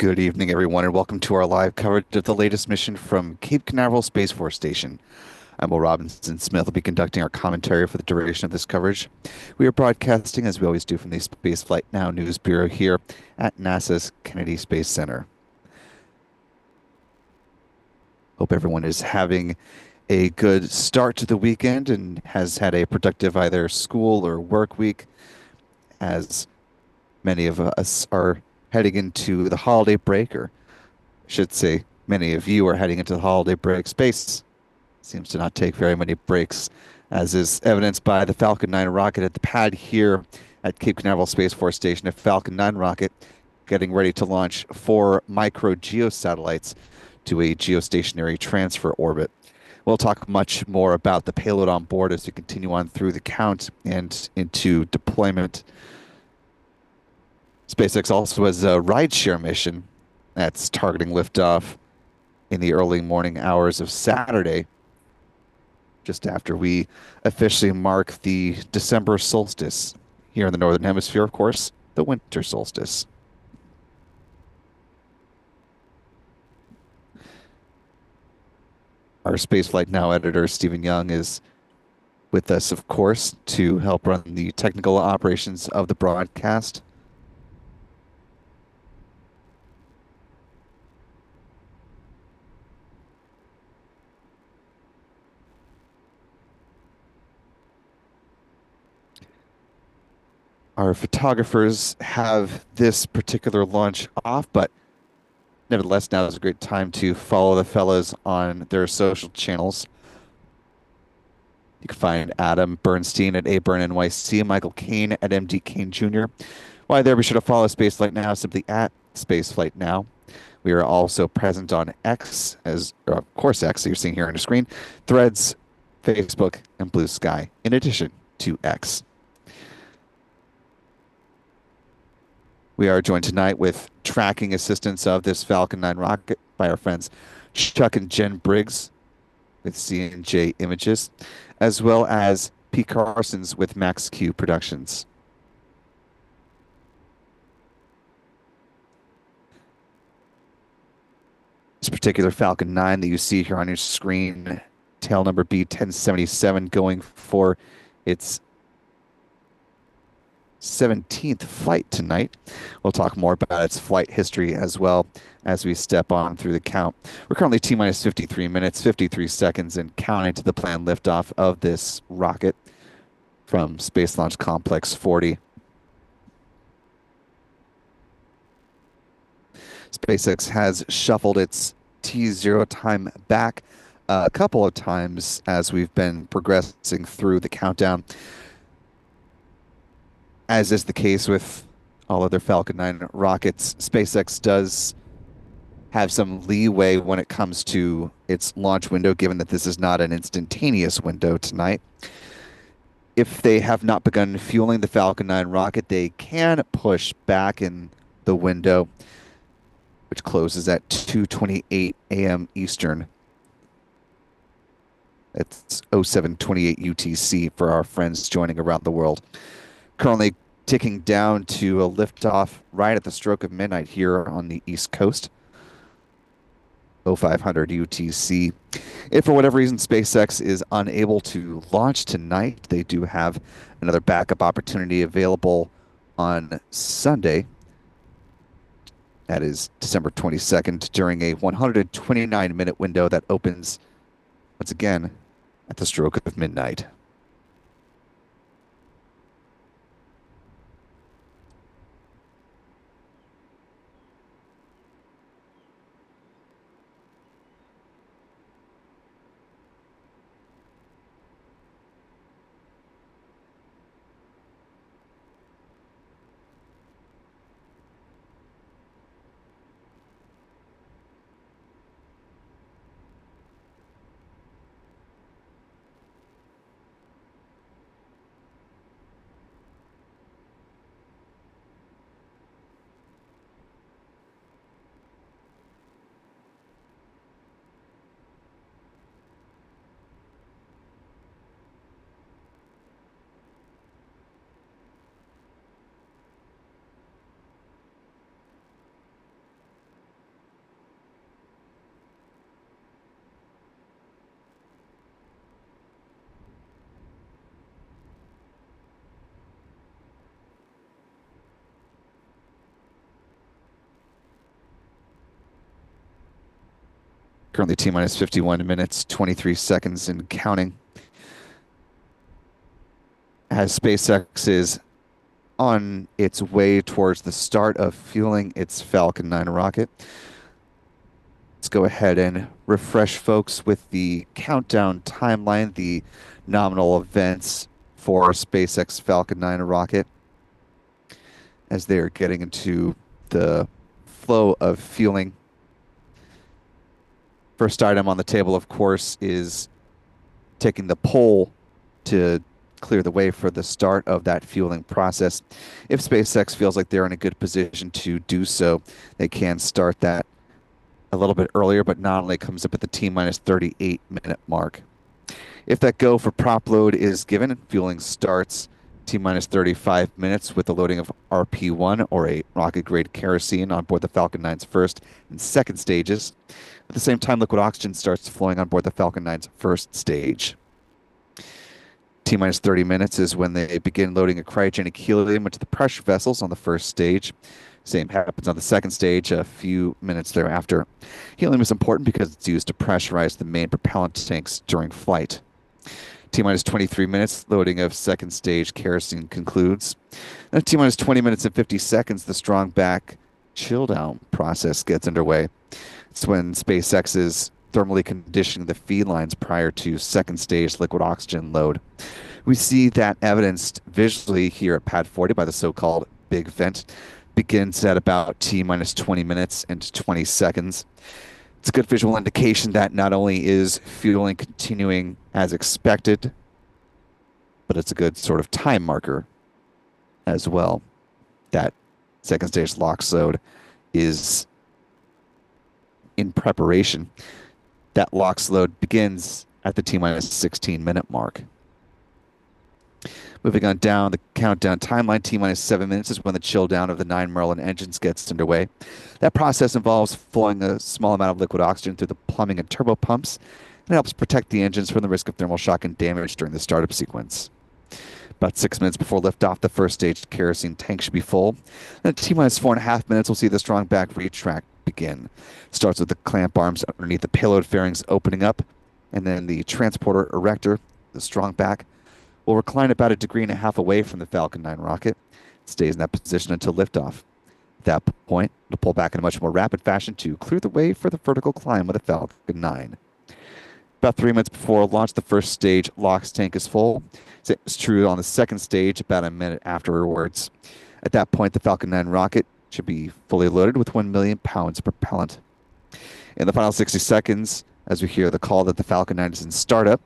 Good evening, everyone, and welcome to our live coverage of the latest mission from Cape Canaveral Space Force Station. I'm Will Robinson Smith. Will be conducting our commentary for the duration of this coverage. We are broadcasting, as we always do, from the Spaceflight Now News Bureau here at NASA's Kennedy Space Center. Hope everyone is having a good start to the weekend and has had a productive either school or work week, as many of us are heading into the holiday break, or I should say, many of you are heading into the holiday break. Space seems to not take very many breaks, as is evidenced by the Falcon 9 rocket at the pad here at Cape Canaveral Space Force Station. A Falcon 9 rocket getting ready to launch 4 MicroGEO satellites to a geostationary transfer orbit. We'll talk much more about the payload on board as we continue on through the count and into deployment. SpaceX also has a rideshare mission that's targeting liftoff in the early morning hours of Saturday, just after we officially mark the December solstice here in the Northern Hemisphere, of course, the winter solstice. Our Spaceflight Now editor, Stephen Young, is with us, of course, to help run the technical operations of the broadcast. Our photographers have this particular launch off, but nevertheless, now is a great time to follow the fellows on their social channels. You can find Adam Bernstein at ABurnNYC, Michael Kane at MD Kane Jr. While there, be sure to follow Spaceflight Now simply at Spaceflight Now. We are also present on X, of course X, that you're seeing here on the screen, Threads, Facebook, and Blue Sky, in addition to X. We are joined tonight with tracking assistance of this Falcon 9 rocket by our friends Chuck and Jen Briggs with C&J Images, as well as P. Carson's with Max Q Productions. This particular Falcon 9 that you see here on your screen, tail number B1077, going for its 17th flight tonight. We'll talk more about its flight history as well as we step on through the count. We're currently T-minus 53 minutes, 53 seconds, and counting to the planned liftoff of this rocket from Space Launch Complex 40. SpaceX has shuffled its T0 time back a couple of times as we've been progressing through the countdown. As is the case with all other Falcon 9 rockets, SpaceX does have some leeway when it comes to its launch window, given that this is not an instantaneous window tonight. If they have not begun fueling the Falcon 9 rocket, they can push back in the window, which closes at 2:28 a.m. Eastern. It's 0728 UTC for our friends joining around the world. Currently ticking down to a liftoff right at the stroke of midnight here on the East Coast. 0500 UTC. If for whatever reason SpaceX is unable to launch tonight, they do have another backup opportunity available on Sunday. That is December 22nd, during a 129-minute window that opens once again at the stroke of midnight. Currently T minus 51 minutes, 23 seconds and counting. As SpaceX is on its way towards the start of fueling its Falcon 9 rocket. Let's go ahead and refresh folks with the countdown timeline, the nominal events for SpaceX Falcon 9 rocket as they are getting into the flow of fueling. First item on the table, of course, is taking the pole to clear the way for the start of that fueling process. If SpaceX feels like they're in a good position to do so, they can start that a little bit earlier, but nominally comes up at the T minus 38 minute mark. If that go for prop load is given, fueling starts T minus 35 minutes with the loading of RP1 or a rocket grade kerosene on board the Falcon 9's first and second stages. At the same time, liquid oxygen starts flowing on board the Falcon 9's first stage. T minus 30 minutes is when they begin loading a cryogenic helium into the pressure vessels on the first stage. Same happens on the second stage a few minutes thereafter. Helium is important because it's used to pressurize the main propellant tanks during flight. T minus 23 minutes, loading of second stage kerosene concludes. Then at T minus 20 minutes and 50 seconds, the strong back chill down process gets underway. It's when SpaceX is thermally conditioning the feed lines prior to second stage liquid oxygen load. We see that evidenced visually here at pad 40 by the so-called big vent. Begins at about T minus 20 minutes and 20 seconds. It's a good visual indication that not only is fueling continuing as expected, but it's a good sort of time marker as well. That second stage LOX load is in preparation. That LOX load begins at the T minus 16 minute mark. Moving on down the countdown timeline, T minus 7 minutes is when the chill down of the 9 Merlin engines gets underway. That process involves flowing a small amount of liquid oxygen through the plumbing and turbo pumps, and it helps protect the engines from the risk of thermal shock and damage during the startup sequence. About 6 minutes before liftoff, the first stage kerosene tank should be full. Then at T minus 4.5 minutes, we'll see the strong back retract begin. It starts with the clamp arms underneath the payload fairings opening up, and then the transporter erector, the strong back, will recline about 1.5 degrees away from the Falcon 9 rocket. It stays in that position until liftoff. At that point, it'll pull back in a much more rapid fashion to clear the way for the vertical climb of the Falcon 9. About 3 minutes before launch, the first stage LOX tank is full. Same is true on the second stage about a minute afterwards. At that point, the Falcon 9 rocket should be fully loaded with 1 million pounds of propellant. In the final 60 seconds, as we hear the call that the Falcon 9 is in startup,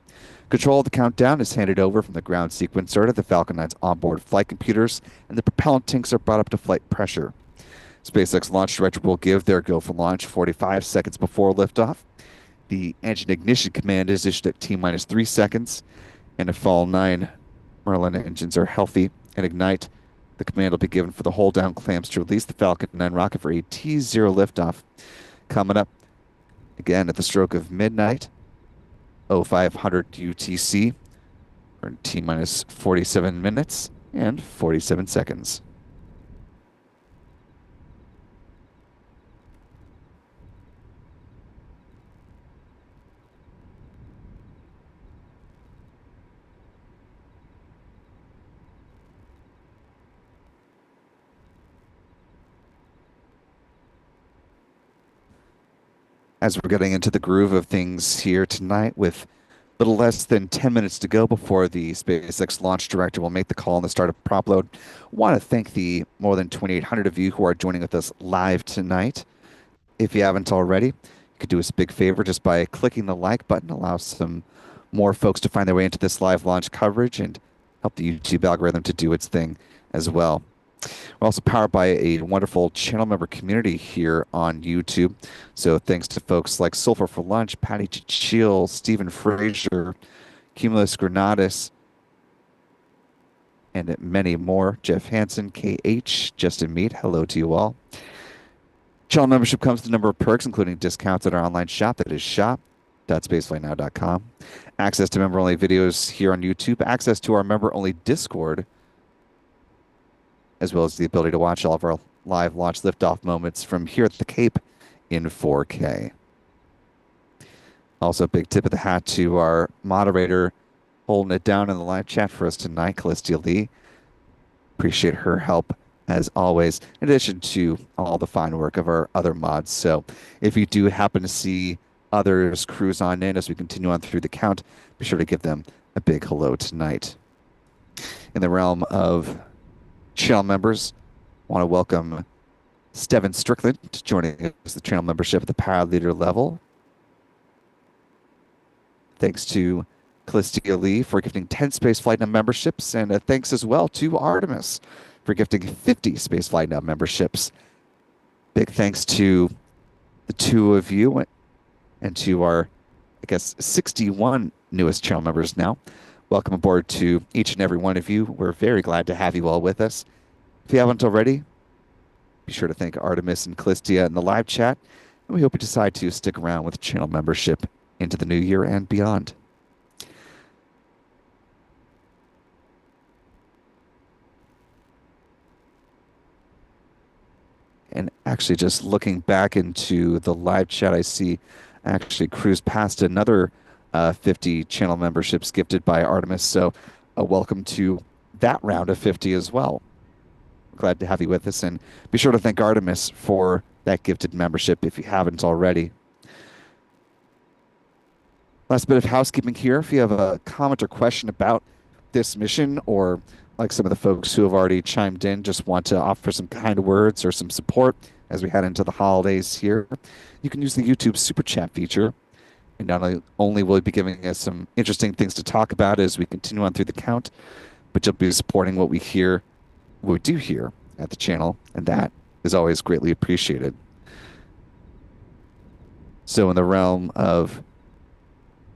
control of the countdown is handed over from the ground sequencer to the Falcon 9's onboard flight computers, and the propellant tanks are brought up to flight pressure. SpaceX launch director will give their go for launch 45 seconds before liftoff. The engine ignition command is issued at T minus 3 seconds, and if all 9 Merlin engines are healthy and ignite, the command will be given for the hold down clamps to release the Falcon 9 rocket for a T0 liftoff. Coming up again at the stroke of midnight, 0500 UTC, for T minus 47 minutes and 47 seconds. As we're getting into the groove of things here tonight, with little less than 10 minutes to go before the SpaceX launch director will make the call on the start of prop load, I want to thank the more than 2,800 of you who are joining with us live tonight. If you haven't already, you could do us a big favor just by clicking the like button, allow some more folks to find their way into this live launch coverage and help the YouTube algorithm to do its thing as well. We're also powered by a wonderful channel member community here on YouTube. So thanks to folks like Sulfur for Lunch, Patty Chichil, Stephen Fraser, Cumulus Granatus, and many more. Jeff Hansen, KH, Justin Mead, hello to you all. Channel membership comes with a number of perks, including discounts at our online shop, that is shop.spaceflightnow.com. Access to member-only videos here on YouTube, access to our member-only Discord, as well as the ability to watch all of our live launch liftoff moments from here at the Cape in 4K. Also, a big tip of the hat to our moderator holding it down in the live chat for us tonight, Callistia Lee. Appreciate her help as always, in addition to all the fine work of our other mods. So if you do happen to see others cruise on in as we continue on through the count, be sure to give them a big hello tonight. In the realm of channel members, I want to welcome Steven Strickland to joining us, the channel membership at the Power Leader level. Thanks to Callistia Lee for gifting 10 Spaceflight Now memberships, and thanks as well to Artemis for gifting 50 Spaceflight Now memberships. Big thanks to the two of you and to our, I guess, 61 newest channel members now. Welcome aboard to each and every one of you. We're very glad to have you all with us. If you haven't already, be sure to thank Artemis and Callistia in the live chat, and we hope you decide to stick around with channel membership into the new year and beyond. And actually, just looking back into the live chat, I see actually cruised past another 50 channel memberships gifted by Artemis. So a welcome to that round of 50 as well. Glad to have you with us, and be sure to thank Artemis for that gifted membership if you haven't already. Last bit of housekeeping here. If you have a comment or question about this mission, or like some of the folks who have already chimed in, just want to offer some kind words or some support as we head into the holidays here, you can use the YouTube Super Chat feature. And not only will you be giving us some interesting things to talk about as we continue on through the count, but you'll be supporting what we do here at the channel, and that is always greatly appreciated. So in the realm of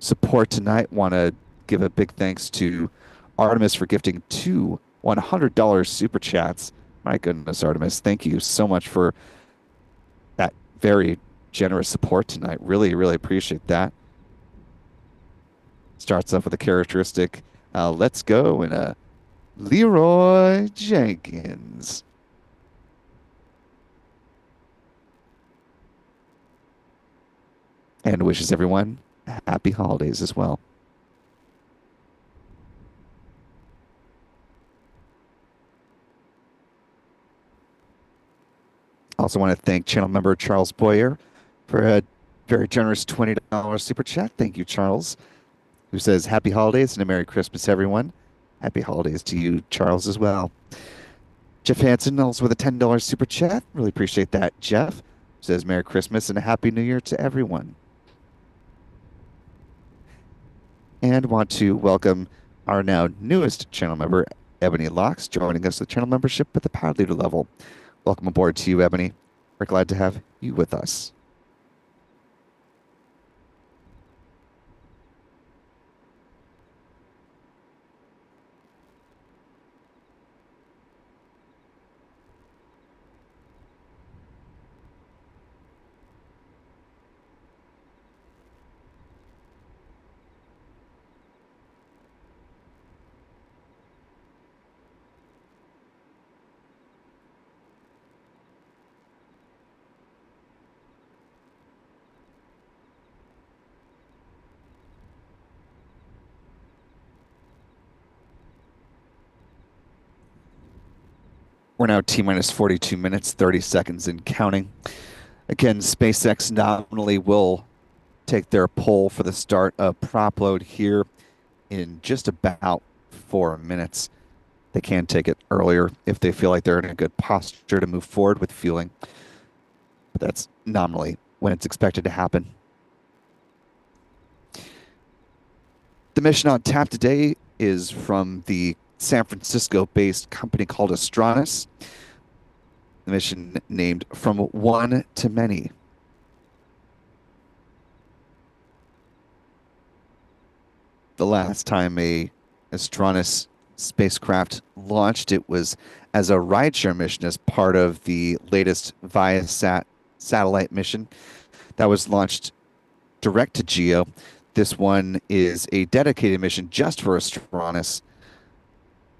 support tonight, want to give a big thanks to Artemis for gifting 2 $100 super chats. My goodness, Artemis, thank you so much for that very generous support tonight. Really, really appreciate that. Starts off with a characteristic, let's go, and a Leroy Jenkins. And wishes everyone happy holidays as well. Also want to thank channel member Charles Boyer for a very generous $20 super chat. Thank you, Charles, who says happy holidays and a Merry Christmas, everyone. Happy holidays to you, Charles, as well. Jeff Hansen, also with a $10 super chat. Really appreciate that, Jeff. Says Merry Christmas and a Happy New Year to everyone. And want to welcome our now newest channel member, Ebony Locks, joining us with channel membership at the Power Leader level. Welcome aboard to you, Ebony. We're glad to have you with us. We're now T-minus 42 minutes, 30 seconds and counting. Again, SpaceX nominally will take their poll for the start of prop load here in just about 4 minutes. They can take it earlier if they feel like they're in a good posture to move forward with fueling. But that's nominally when it's expected to happen. The mission on tap today is from the San Francisco-based company called Astranis. The mission named From One to Many. The last time a Astranis spacecraft launched, it was as a rideshare mission as part of the latest Viasat satellite mission that was launched direct to GEO. This one is a dedicated mission just for Astranis,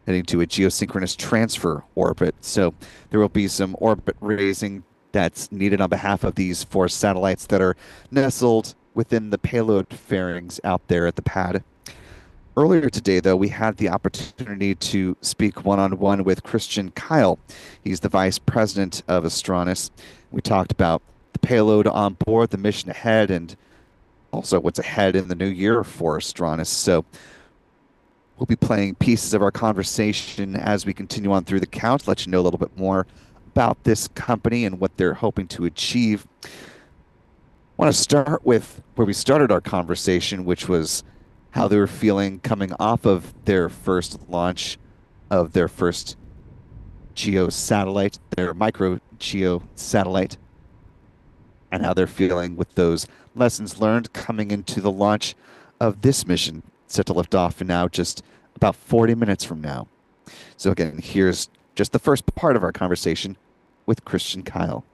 heading to a geosynchronous transfer orbit. So there will be some orbit raising that's needed on behalf of these 4 satellites that are nestled within the payload fairings out there at the pad. Earlier today, though, we had the opportunity to speak one-on-one with Christian Kyle. He's the vice president of Astranis. We talked about the payload on board, the mission ahead, and also what's ahead in the new year for Astranis. So we'll be playing pieces of our conversation as we continue on through the count, let you know a little bit more about this company and what they're hoping to achieve. I want to start with where we started our conversation, which was how they were feeling coming off of their first launch of their first geo satellite, their micro geo satellite, and how they're feeling with those lessons learned coming into the launch of this mission set to lift off in now just about 40 minutes from now. So again, here's just the first part of our conversation with Christian Kyle.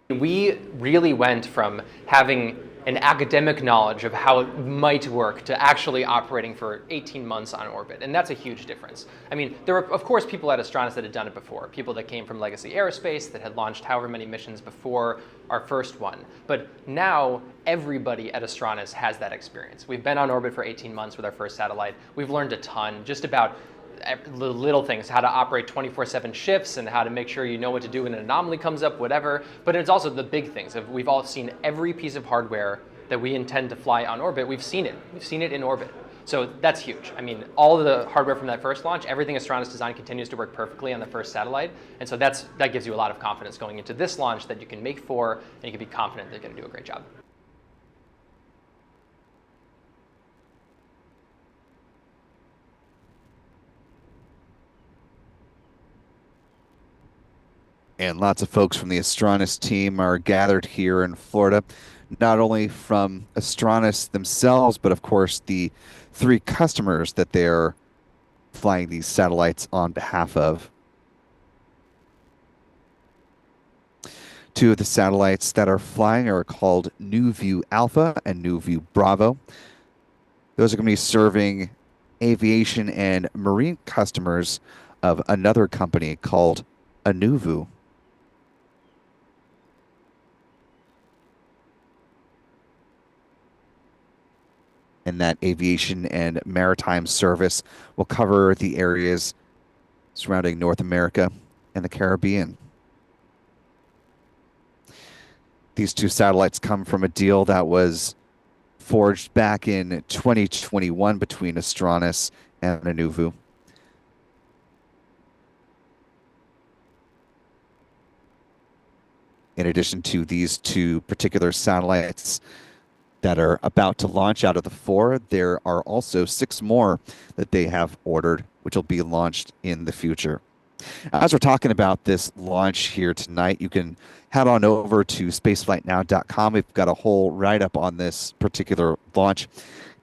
We really went from having an academic knowledge of how it might work to actually operating for 18 months on orbit, and that's a huge difference. I mean, there were, of course, people at Astranis that had done it before, people that came from legacy aerospace that had launched however many missions before our first one. But now, everybody at Astranis has that experience. We've been on orbit for 18 months with our first satellite. We've learned a ton just about little things, how to operate 24/7 shifts and how to make sure you know what to do when an anomaly comes up, whatever. But it's also the big things. We've all seen every piece of hardware that we intend to fly on orbit. We've seen it. We've seen it in orbit. So that's huge. I mean, all of the hardware from that first launch, everything Astranis designed continues to work perfectly on the first satellite. And so that gives you a lot of confidence going into this launch that you can make for, and you can be confident they're going to do a great job. And lots of folks from the Astranis team are gathered here in Florida, not only from Astranis themselves, but of course the three customers that they're flying these satellites on behalf of. Two of the satellites that are flying are called New View Alpha and New View Bravo. Those are going to be serving aviation and marine customers of another company called Anuvu. And that aviation and maritime service will cover the areas surrounding North America and the Caribbean. These two satellites come from a deal that was forged back in 2021 between Astranis and Anuvu. In addition to these two particular satellites that are about to launch out of the four, there are also 6 more that they have ordered, which will be launched in the future. As we're talking about this launch here tonight, you can head on over to spaceflightnow.com. We've got a whole write-up on this particular launch.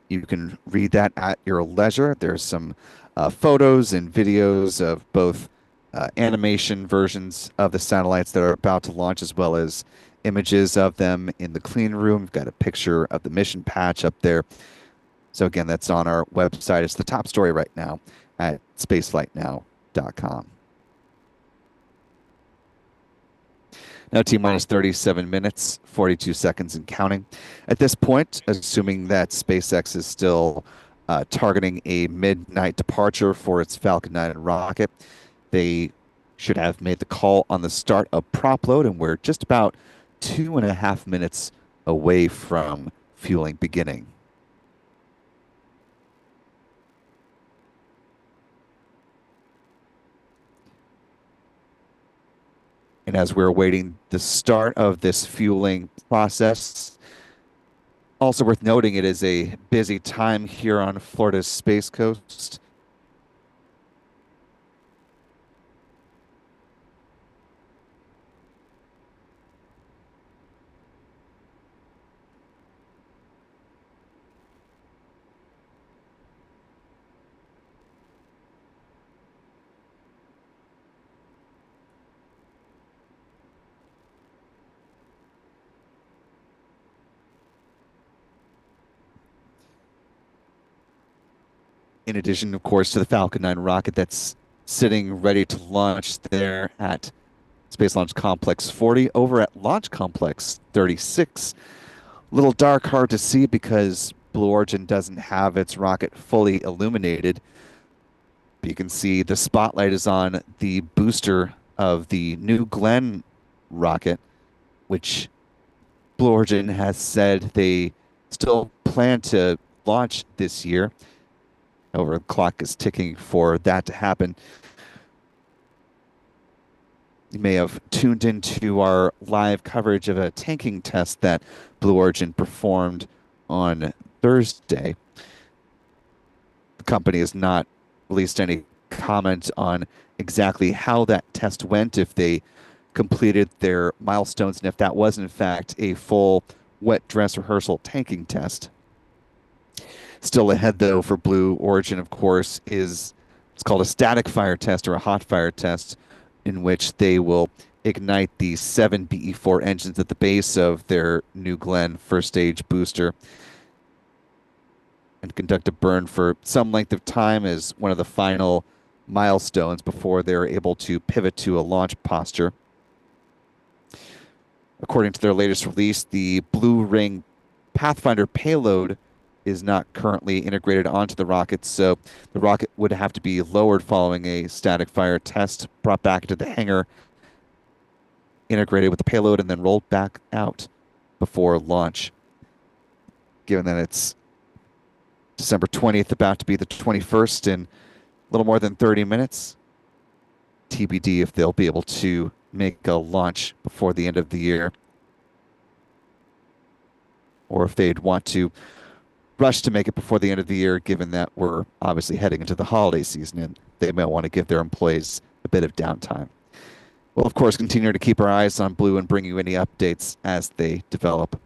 You can read that at your leisure. There's some photos and videos of both animation versions of the satellites that are about to launch, as well as images of them in the clean room. We've got a picture of the mission patch up there. So again, that's on our website. It's the top story right now at spaceflightnow.com. Now T-minus 37 minutes, 42 seconds and counting. At this point, assuming that SpaceX is still targeting a midnight departure for its Falcon 9 rocket, they should have made the call on the start of prop load, and we're just about 2.5 minutes away from fueling beginning. And as we're awaiting the start of this fueling process, also worth noting, it is a busy time here on Florida's Space Coast. In addition, of course, to the Falcon 9 rocket that's sitting ready to launch there at Space Launch Complex 40, over at Launch Complex 36. A little dark, hard to see because Blue Origin doesn't have its rocket fully illuminated. But you can see the spotlight is on the booster of the New Glenn rocket, which Blue Origin has said they still plan to launch this year. However, the clock is ticking for that to happen. You may have tuned into our live coverage of a tanking test that Blue Origin performed on Thursday. The company has not released any comment on exactly how that test went, if they completed their milestones, and if that was in fact a full wet dress rehearsal tanking test. Still ahead, though, for Blue Origin, of course, is it's called a static fire test or a hot fire test, in which they will ignite the 7 BE4 engines at the base of their New Glenn first stage booster and conduct a burn for some length of time as one of the final milestones before they're able to pivot to a launch posture. According to their latest release, the Blue Ring Pathfinder payload is not currently integrated onto the rocket, so the rocket would have to be lowered following a static fire test, brought back into the hangar, integrated with the payload, and then rolled back out before launch. Given that it's December 20th, about to be the 21st in a little more than 30 minutes, TBD if they'll be able to make a launch before the end of the year, or if they'd want to rush to make it before the end of the year, given that we're obviously heading into the holiday season and they may want to give their employees a bit of downtime. We'll, of course, continue to keep our eyes on Blue and bring you any updates as they develop.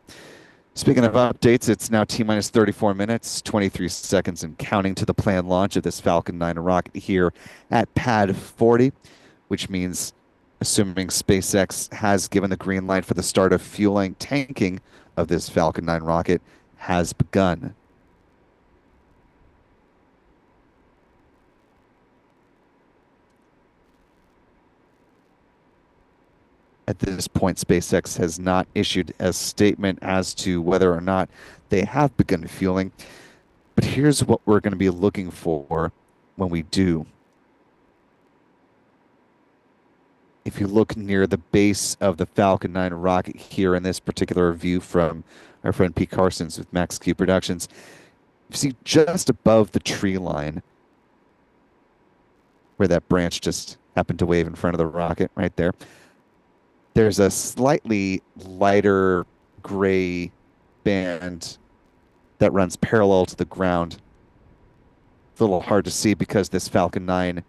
Speaking of updates, it's now T-minus 34 minutes, 23 seconds, and counting to the planned launch of this Falcon 9 rocket here at Pad 40, which means, assuming SpaceX has given the green light for the start of fueling tanking of this Falcon 9 rocket, has begun. At this point, SpaceX has not issued a statement as to whether or not they have begun fueling. But here's what we're going to be looking for when we do. If you look near the base of the Falcon 9 rocket here in this particular view from our friend Pete Carson's with Max Q Productions, you see just above the tree line where that branch just happened to wave in front of the rocket right there. There's a slightly lighter gray band that runs parallel to the ground. It's a little hard to see because this Falcon 9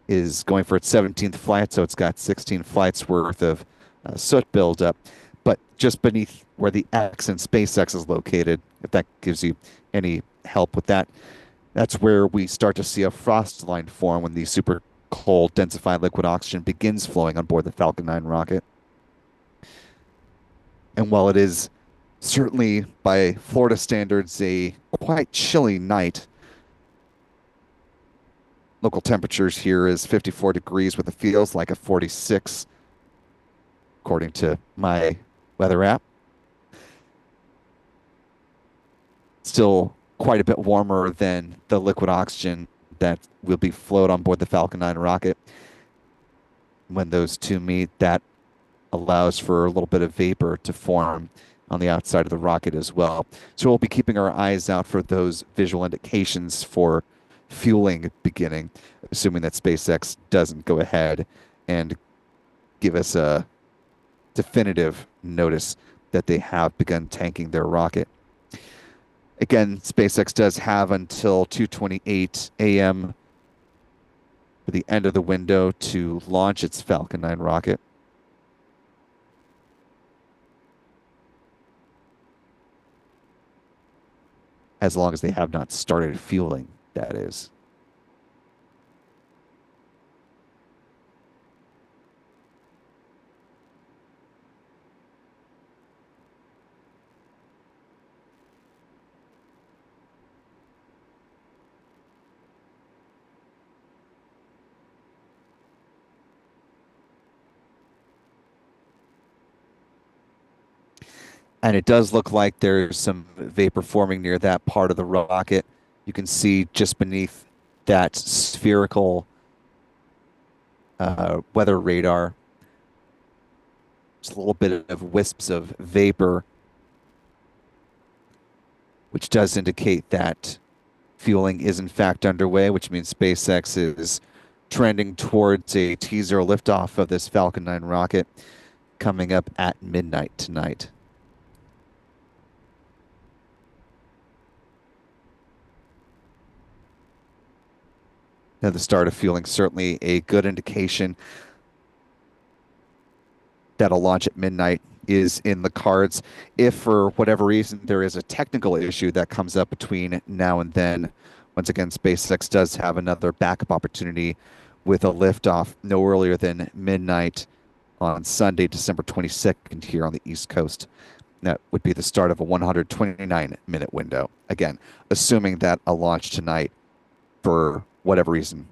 is going for its 17th flight, so it's got 16 flights worth of soot buildup. But just beneath where the X in SpaceX is located, if that gives you any help with that, that's where we start to see a frost line form when the super cold densified liquid oxygen begins flowing on board the Falcon 9 rocket. And while it is certainly by Florida standards a quite chilly night, local temperatures here is 54 degrees with it feels like a 46, according to my weather app. Still quite a bit warmer than the liquid oxygen that will be flowed on board the Falcon 9 rocket. When those two meet, that allows for a little bit of vapor to form on the outside of the rocket as well. So we'll be keeping our eyes out for those visual indications for fueling beginning, assuming that SpaceX doesn't go ahead and give us a definitive notice that they have begun tanking their rocket. Again, SpaceX does have until 2:28 a.m. for the end of the window to launch its Falcon 9 rocket. As long as they have not started fueling, that is. And it does look like there's some vapor forming near that part of the rocket. You can see just beneath that spherical weather radar, just a little bit of wisps of vapor, which does indicate that fueling is in fact underway, which means SpaceX is trending towards a teaser liftoff of this Falcon 9 rocket coming up at midnight tonight. Now, the start of fueling certainly a good indication that a launch at midnight is in the cards. If for whatever reason there is a technical issue that comes up between now and then, once again, SpaceX does have another backup opportunity with a liftoff no earlier than midnight on Sunday, December 22nd, here on the East Coast. That would be the start of a 129-minute window. Again, assuming that a launch tonight, for whatever reason,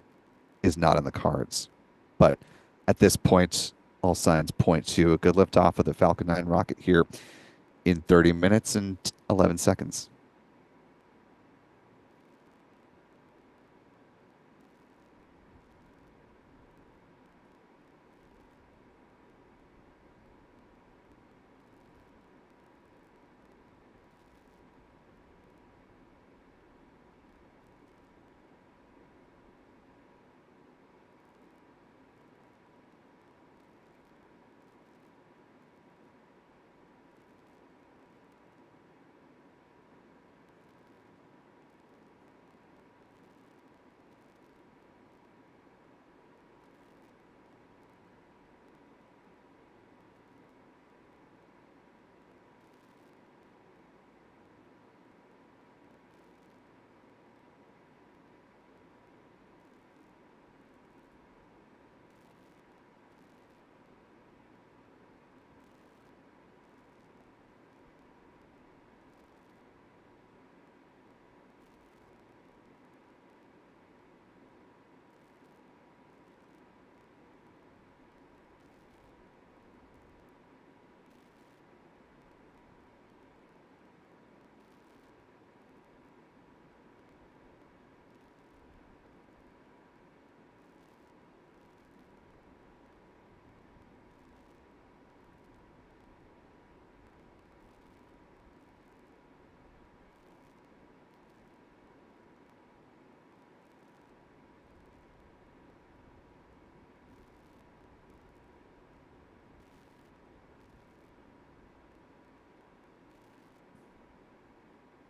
is not in the cards. But at this point, all signs point to a good liftoff of the Falcon 9 rocket here in 30 minutes and 11 seconds.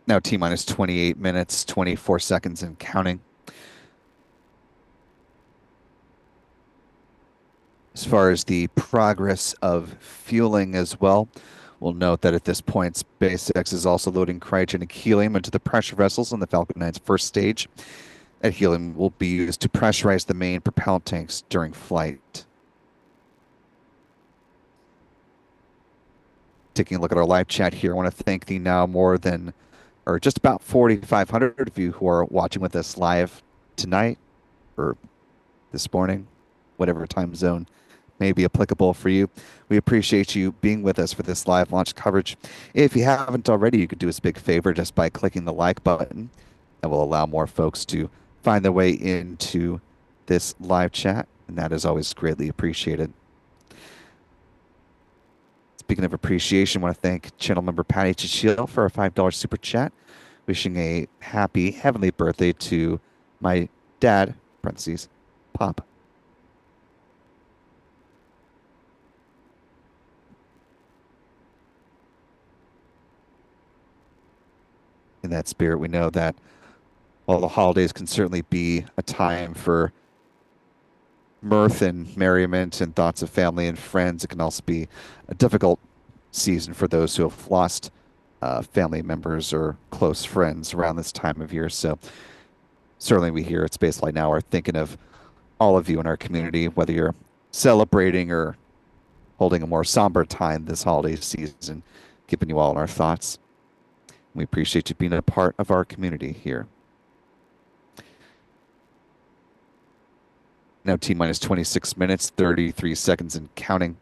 Now T minus 28 minutes, 24 seconds and counting. As far as the progress of fueling as well, we'll note that at this point, SpaceX is also loading cryogenic helium into the pressure vessels on the Falcon 9's first stage. That helium will be used to pressurize the main propellant tanks during flight. Taking a look at our live chat here, I want to thank the now more than, or just about 4,500 of you who are watching with us live tonight or this morning, whatever time zone may be applicable for you. We appreciate you being with us for this live launch coverage. If you haven't already, you could do us a big favor just by clicking the like button. That will allow more folks to find their way into this live chat, and that is always greatly appreciated. Speaking of appreciation, I want to thank channel member Patty Chichil for a $5 super chat, wishing a happy heavenly birthday to my dad, parentheses, Pop. In that spirit, we know that while the holidays can certainly be a time for mirth and merriment and thoughts of family and friends, it can also be a difficult season for those who have lost family members or close friends around this time of year. So certainly we here at Spaceflight now are thinking of all of you in our community, whether you're celebrating or holding a more somber time this holiday season, keeping you all in our thoughts. We appreciate you being a part of our community here. Now T minus 26 minutes, 33 seconds and counting.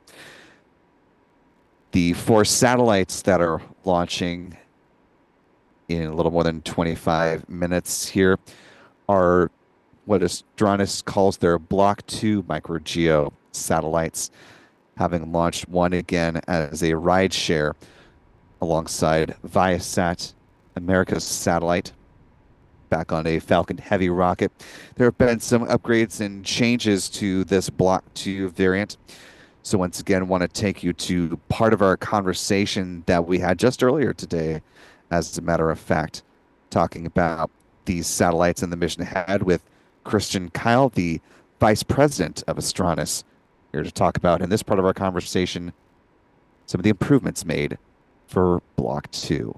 The 4 satellites that are launching in a little more than 25 minutes here are what Astranis calls their Block 2 MicroGEO satellites, having launched one again as a rideshare alongside Viasat, America's satellite, back on a Falcon Heavy rocket. There have been some upgrades and changes to this Block 2 variant. So once again, want to take you to part of our conversation that we had just earlier today, as a matter of fact, talking about these satellites and the mission ahead with Christian Kyle, the Vice President of Astranis, here to talk about, in this part of our conversation, some of the improvements made for Block 2.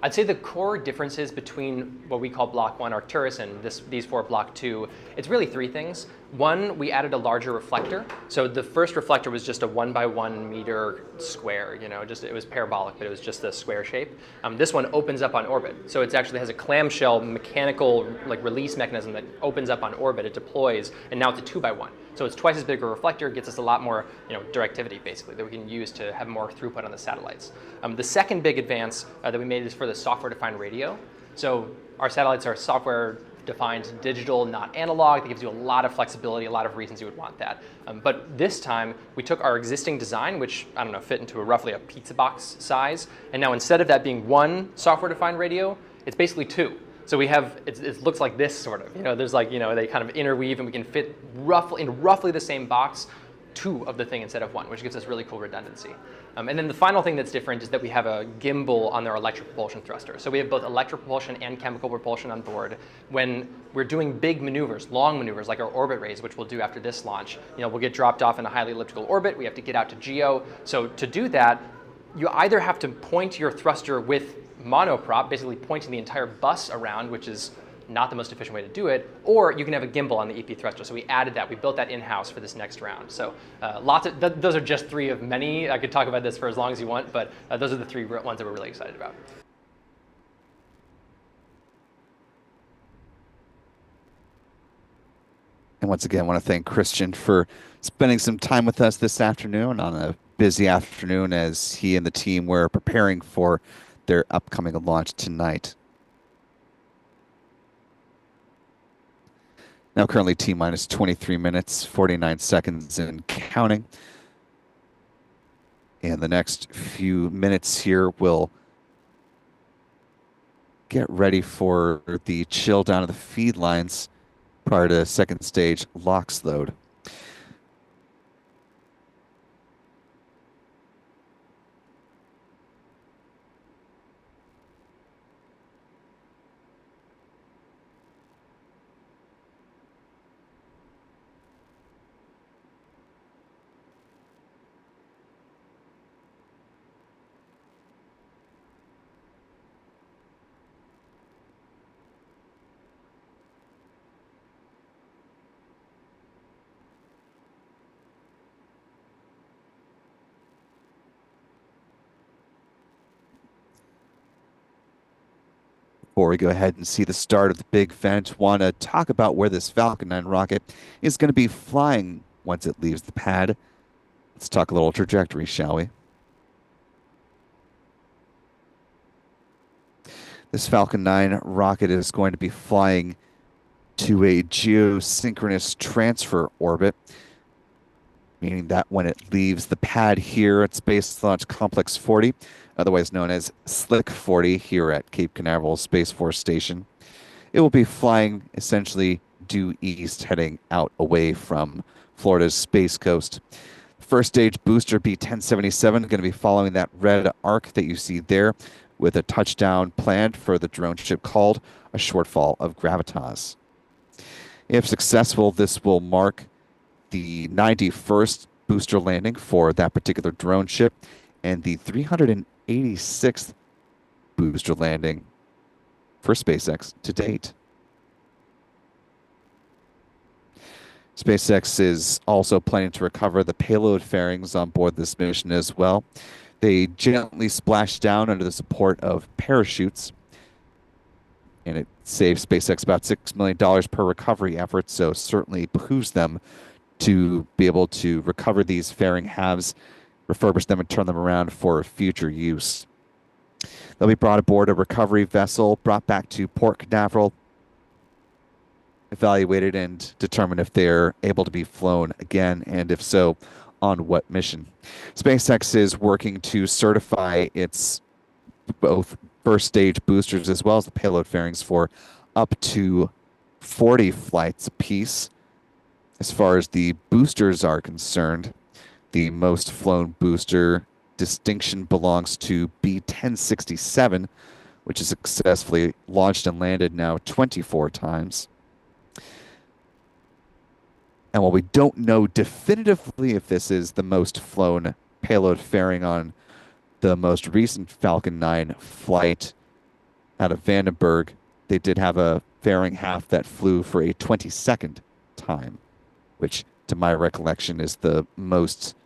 I'd say the core differences between what we call Block 1 Arcturus and these 4 Block 2, it's really 3 things. One, we added a larger reflector. So the first reflector was just a 1 by 1 meter square, it was parabolic, but it was just a square shape. This one opens up on orbit. So it actually has a clamshell mechanical release mechanism that opens up on orbit, it deploys, and now it's a 2 by 1. So it's twice as big a reflector, gets us a lot more directivity, basically, that we can use to have more throughput on the satellites. The second big advance that we made is for the software-defined radio. So our satellites are software-defined digital, not analog. That gives you a lot of flexibility, a lot of reasons you would want that. But this time, we took our existing design, which, fit into roughly a pizza box size. And now instead of that being one software-defined radio, it's basically 2. So we have, it looks like this sort of, there's they kind of interweave and we can fit roughly the same box 2 of the thing instead of 1, which gives us really cool redundancy. And then the final thing that's different is that we have a gimbal on our electric propulsion thruster. So we have both electric propulsion and chemical propulsion on board. When we're doing big maneuvers, long maneuvers, like our orbit raise, which we'll do after this launch, we'll get dropped off in a highly elliptical orbit. We have to get out to GEO. So to do that, you either have to point your thruster with monoprop, basically pointing the entire bus around, which is not the most efficient way to do it, or you can have a gimbal on the EP thruster. So we added that. We built that in-house for this next round. So those are just 3 of many. I could talk about this for as long as you want, but those are the 3 ones that we're really excited about. And once again, I want to thank Christian for spending some time with us this afternoon on a busy afternoon as he and the team were preparing for their upcoming launch tonight. Now currently T-minus 23 minutes, 49 seconds and counting. And the next few minutes here will get ready for the chill down of the feed lines prior to second stage LOX load. Before we go ahead and see the start of the big vent, want to talk about where this Falcon 9 rocket is going to be flying once it leaves the pad. Let's talk a little trajectory, shall we? This Falcon 9 rocket is going to be flying to a geosynchronous transfer orbit, meaning that when it leaves the pad here at Space Launch Complex 40, otherwise known as Slick 40 here at Cape Canaveral Space Force Station, it will be flying essentially due east, heading out away from Florida's Space Coast. First stage booster B-1077 going to be following that red arc that you see there, with a touchdown planned for the drone ship called a shortfall of gravitas. If successful, this will mark the 91st booster landing for that particular drone ship and the 386th booster landing for SpaceX to date. SpaceX is also planning to recover the payload fairings on board this mission as well. They gently splash down under the support of parachutes, and it saves SpaceX about $6 million per recovery effort, so certainly behooves them to be able to recover these fairing halves refurbish them and turn them around for future use. They'll be brought aboard a recovery vessel, brought back to Port Canaveral, evaluated, and determine if they're able to be flown again, and if so, on what mission. SpaceX is working to certify its both first stage boosters as well as the payload fairings for up to 40 flights apiece. As far as the boosters are concerned, the most flown booster distinction belongs to B-1067, which has successfully launched and landed now 24 times. And while we don't know definitively if this is the most flown payload fairing on the most recent Falcon 9 flight out of Vandenberg, they did have a fairing half that flew for a 22nd time, which, to my recollection, is the most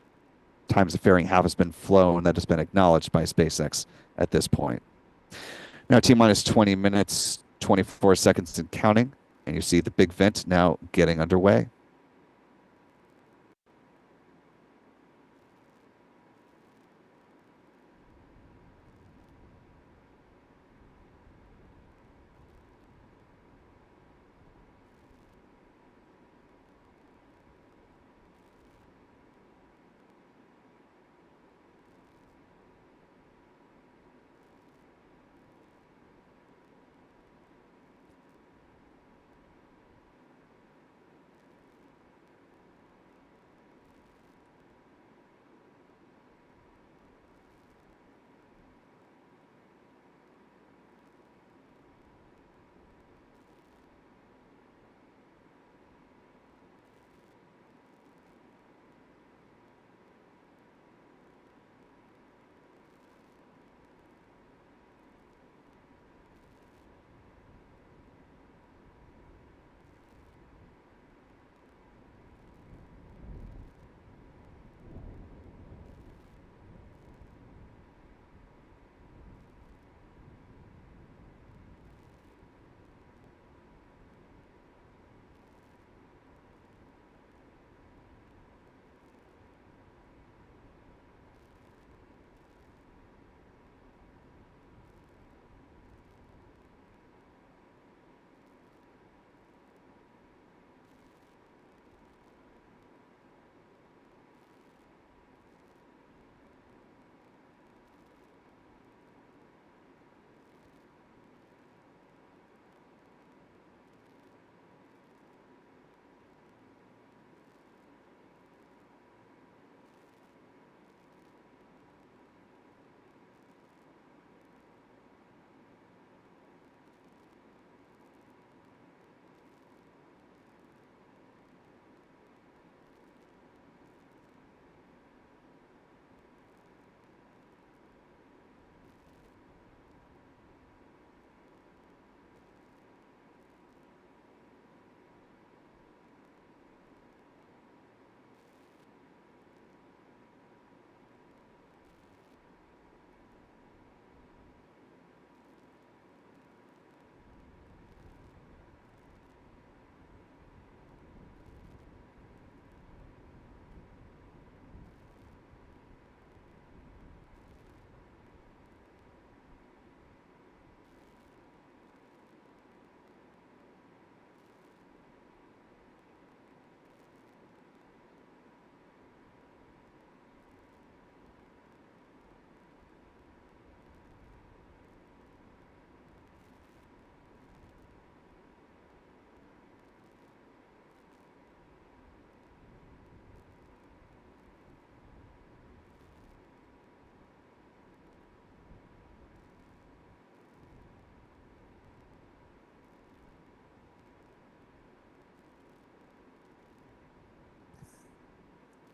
times the fairing half has been flown that has been acknowledged by SpaceX at this point. Now, T-minus 20 minutes, 24 seconds and counting, and you see the big vent now getting underway.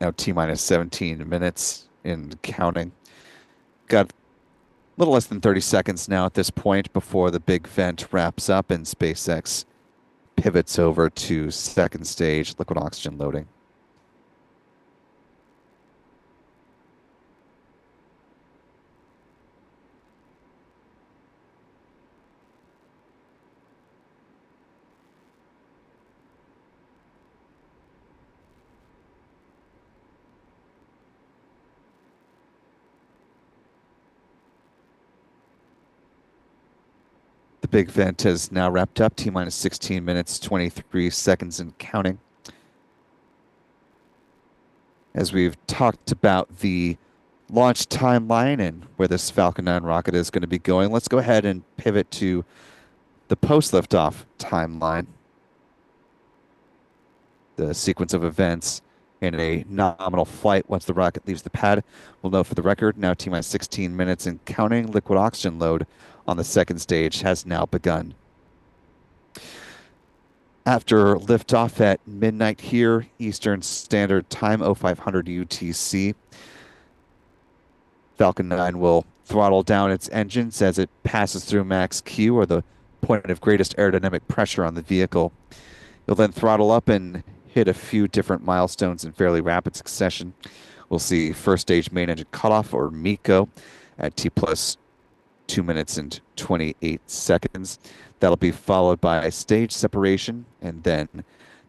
Now T-minus 17 minutes in counting. Got a little less than 30 seconds now at this point before the big vent wraps up and SpaceX pivots over to second stage liquid oxygen loading. big event has now wrapped up. T minus 16 minutes, 23 seconds and counting. As we've talked about the launch timeline and where this Falcon 9 rocket is going to be going, let's go ahead and pivot to the post-liftoff timeline. The sequence of events in a nominal flight once the rocket leaves the pad. We'll note for the record, now T minus 16 minutes and counting. Liquid oxygen load on the second stage has now begun. After liftoff at midnight here, Eastern Standard Time, 0500 UTC, Falcon 9 will throttle down its engines as it passes through max Q, or the point of greatest aerodynamic pressure on the vehicle. You'll then throttle up and hit a few different milestones in fairly rapid succession. We'll see first stage main engine cutoff, or MECO, at T plus 2 minutes and 28 seconds. That'll be followed by stage separation and then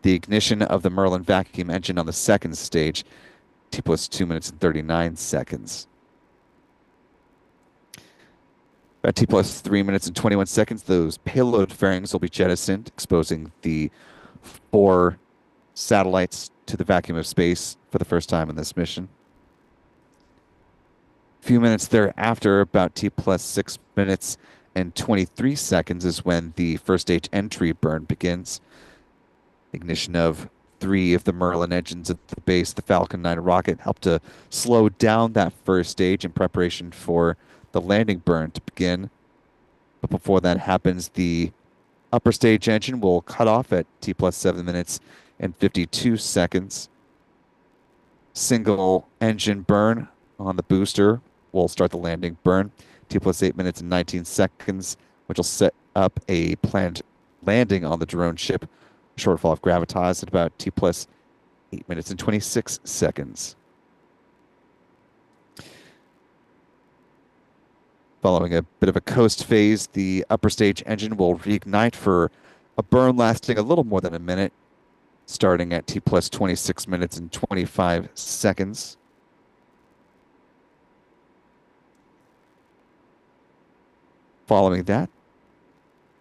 the ignition of the Merlin vacuum engine on the second stage, T plus 2 minutes and 39 seconds. At T plus 3 minutes and 21 seconds, those payload fairings will be jettisoned, exposing the 4 satellites to the vacuum of space for the first time in this mission. A few minutes thereafter, about T plus 6 minutes and 23 seconds, is when the first stage entry burn begins. Ignition of 3 of the Merlin engines at the base of the Falcon 9 rocket helped to slow down that first stage in preparation for the landing burn to begin. But before that happens, the upper stage engine will cut off at T plus 7 minutes and 52 seconds. Single engine burn on the booster will start the landing burn, T plus 8 minutes and 19 seconds, which will set up a planned landing on the drone ship. Shortfall of gravitas at about T plus 8 minutes and 26 seconds. Following a bit of a coast phase, the upper stage engine will reignite for a burn lasting a little more than a minute, starting at T plus 26 minutes and 25 seconds. Following that,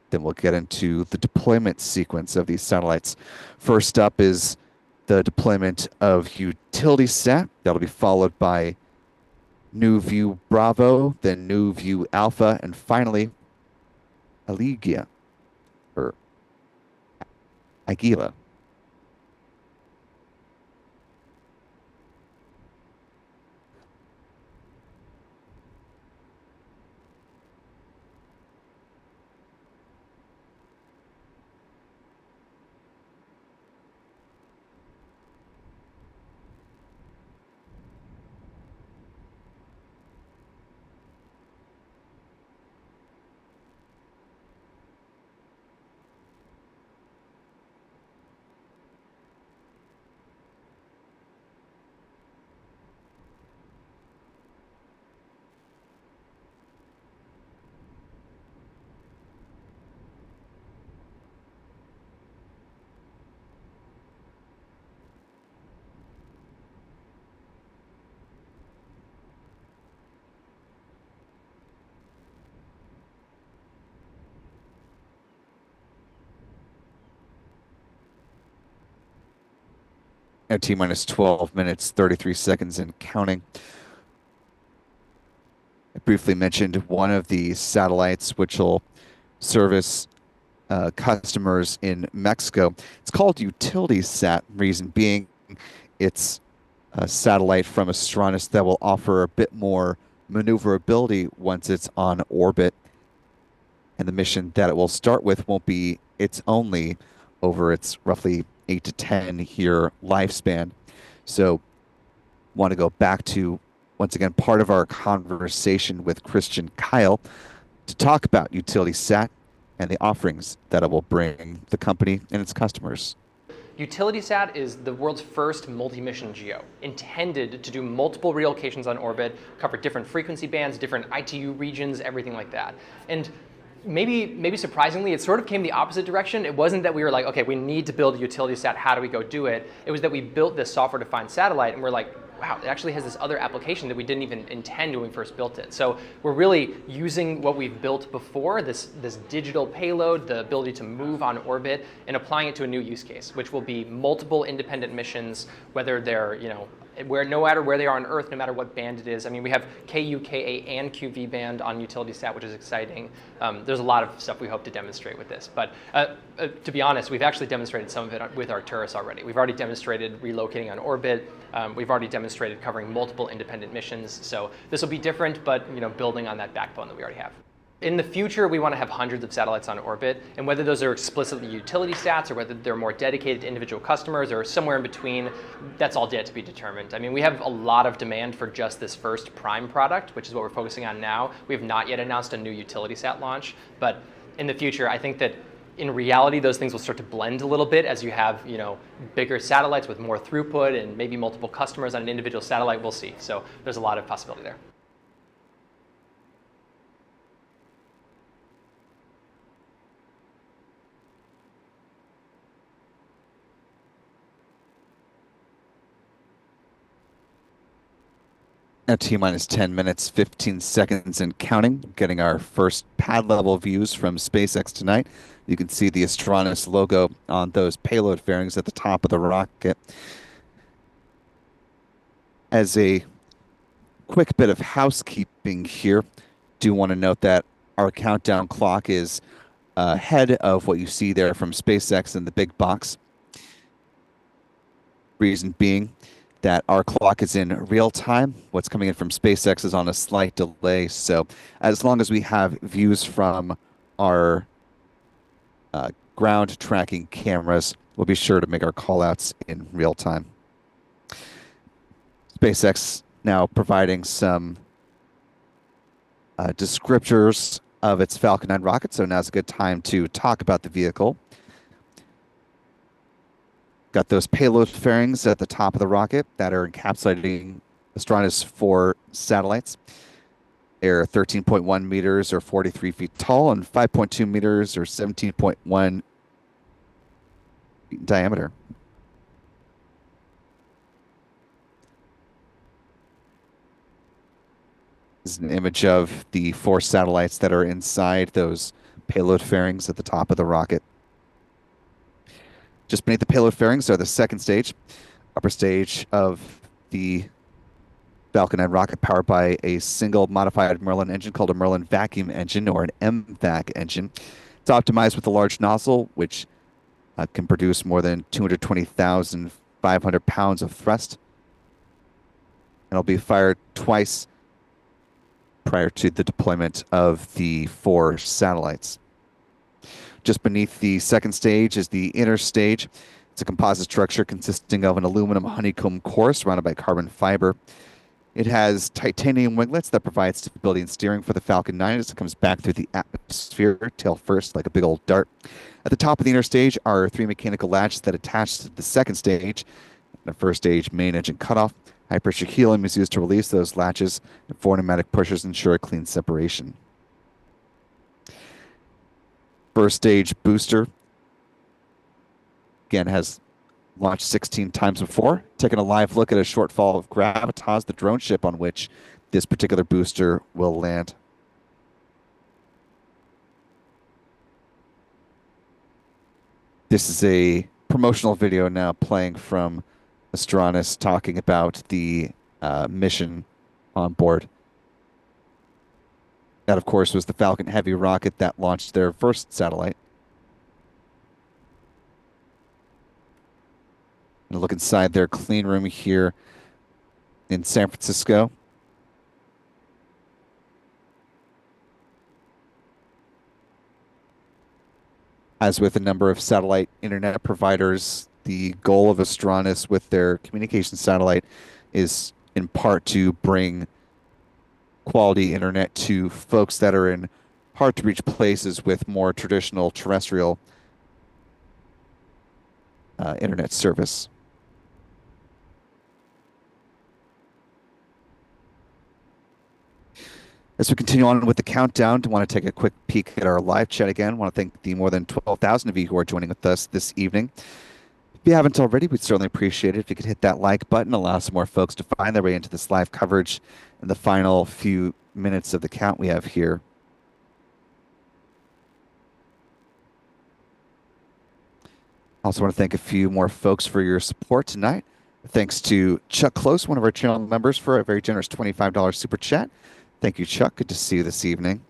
then we'll get into the deployment sequence of these satellites. First up is the deployment of UtilitySat. That'll be followed by New View Bravo, then New View Alpha, and finally Aligia, or Aguila. At T minus 12 minutes, 33 seconds and counting. I briefly mentioned one of the satellites which will service customers in Mexico. It's called UtilitySat, reason being it's a satellite from Astranis that will offer a bit more maneuverability once it's on orbit. And the mission that it will start with won't be its only over its roughly 8 to 10 year lifespan. So want to go back to, once again, part of our conversation with Christian Kyle to talk about UtilitySat and the offerings that it will bring the company and its customers. UtilitySat is the world's first multi-mission GEO, intended to do multiple relocations on orbit, cover different frequency bands, different ITU regions, everything like that. And maybe surprisingly, it sort of came the opposite direction. It wasn't that we were like, okay, we need to build a UtilitySat, how do we go do it? It was that we built this software-defined satellite and we're like, wow, it actually has this other application that we didn't even intend when we first built it. So we're really using what we've built before, this digital payload, the ability to move on orbit, and applying it to a new use case, which will be multiple independent missions, whether they're, no matter where they are on Earth, no matter what band it is. I mean, we have KU, KA, and QV band on UtilitySat, which is exciting. There's a lot of stuff we hope to demonstrate with this. But to be honest, we've actually demonstrated some of it with Arcturus already. We've already demonstrated relocating on orbit. We've already demonstrated covering multiple independent missions. So this will be different, but building on that backbone that we already have. In the future, we want to have hundreds of satellites on orbit, and whether those are explicitly utility sats or whether they're more dedicated to individual customers or somewhere in between, that's all yet to be determined. I mean, we have a lot of demand for just this first prime product, which is what we're focusing on now. We have not yet announced a new utility sat launch, but in the future, I think that in reality, those things will start to blend a little bit as you have, bigger satellites with more throughput and maybe multiple customers on an individual satellite. We'll see. So there's a lot of possibility there. Now T-minus 10 minutes, 15 seconds and counting, getting our first pad level views from SpaceX tonight. You can see the Astranis logo on those payload fairings at the top of the rocket. As a quick bit of housekeeping here, do want to note that our countdown clock is ahead of what you see there from SpaceX in the big box. Reason being that our clock is in real time. What's coming in from SpaceX is on a slight delay. So as long as we have views from our ground tracking cameras, we'll be sure to make our callouts in real time. SpaceX now providing some descriptors of its Falcon 9 rocket. So now's a good time to talk about the vehicle. Got those payload fairings at the top of the rocket that are encapsulating Astranis 4 satellites. They're 13.1 meters or 43 feet tall and 5.2 meters or 17.1 feet in diameter. This is an image of the 4 satellites that are inside those payload fairings at the top of the rocket. Just beneath the payload fairings are the second stage, upper stage of the Falcon 9 rocket powered by a single modified Merlin engine called a Merlin vacuum engine or an MVac engine. It's optimized with a large nozzle, which can produce more than 220,500 pounds of thrust. And it'll be fired twice prior to the deployment of the 4 satellites. Just beneath the second stage is the inner stage. It's a composite structure consisting of an aluminum honeycomb core surrounded by carbon fiber. It has titanium winglets that provide stability and steering for the Falcon 9 as it comes back through the atmosphere, tail first, like a big old dart. At the top of the inner stage are 3 mechanical latches that attach to the second stage. The first stage main engine cutoff. High-pressure helium is used to release those latches, and 4 pneumatic pushers ensure a clean separation. First stage booster, again, has launched 16 times before. Taking a live look at a shortfall of Gravitas, the drone ship on which this particular booster will land. This is a promotional video now playing from Astranis talking about the mission on board. That, of course, was the Falcon Heavy rocket that launched their first satellite. And look inside their clean room here in San Francisco. As with a number of satellite internet providers, the goal of Astranis with their communication satellite is in part to bring quality internet to folks that are in hard to reach places with more traditional terrestrial internet service. As we continue on with the countdown, I want to take a quick peek at our live chat again. I want to thank the more than 12,000 of you who are joining with us this evening. If you haven't already, we'd certainly appreciate it if you could hit that like button, allow some more folks to find their way into this live coverage in the final few minutes of the count we have here. I also want to thank a few more folks for your support tonight. Thanks to Chuck Close, one of our channel members, for a very generous $25 super chat. Thank you, Chuck. Good to see you this evening.